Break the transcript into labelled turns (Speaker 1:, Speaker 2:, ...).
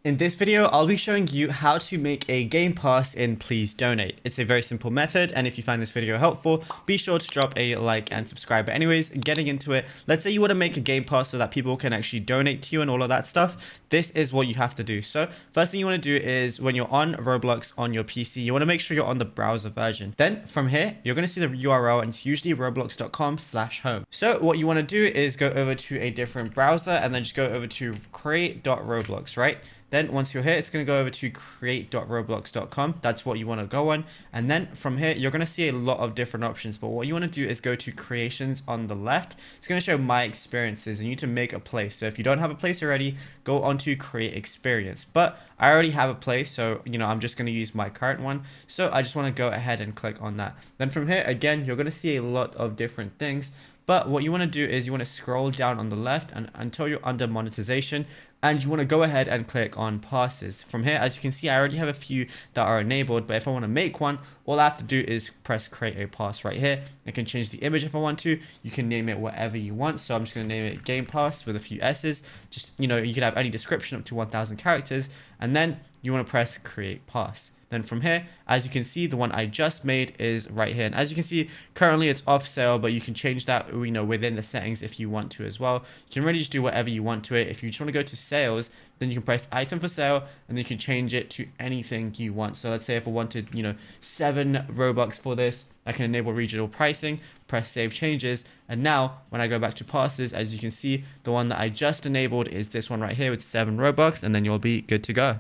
Speaker 1: In this video, I'll be showing you how to make a game pass in Please Donate. It's a very simple method, and if you find this video helpful, be sure to drop a like and subscribe. But anyways, getting into it, let's say you want to make a game pass so that people can actually donate to you and all of that stuff. This is what you have to do. So first thing you want to do is when you're on Roblox on your PC, you want to make sure you're on the browser version. Then from here, you're going to see the URL, and it's usually roblox.com/home. So what you want to do is go over to a different browser and then just go over to create.roblox, right? Then once you're here, it's going to go over to create.roblox.com. That's what you want to go on. And then from here, you're going to see a lot of different options. But what you want to do is go to creations on the left. It's going to show my experiences and you need to make a place. So if you don't have a place already, go on to create experience. But I already have a place. So, I'm just going to use my current one. So I just want to go ahead and click on that. Then from here, again, you're going to see a lot of different things. But what you want to do is you want to scroll down on the left and until you're under monetization, and you want to go ahead and click on passes. From here, as you can see, I already have a few that are enabled, but if I want to make one, all I have to do is press create a pass right here. I can change the image if I want to. You can name it whatever you want. So I'm just going to name it Game Pass with a few S's. Just, you could have any description up to 1,000 characters, and then you want to press create pass. Then from here, as you can see, the one I just made is right here. And as you can see, currently it's off sale, but you can change that, within the settings if you want to as well. You can really just do whatever you want to it. If you just want to go to sales, then you can press item for sale, and then you can change it to anything you want. So let's say if I wanted, 7 Robux for this, I can enable regional pricing, press save changes, and now when I go back to passes, as you can see, the one that I just enabled is this one right here with 7 Robux, and then you'll be good to go.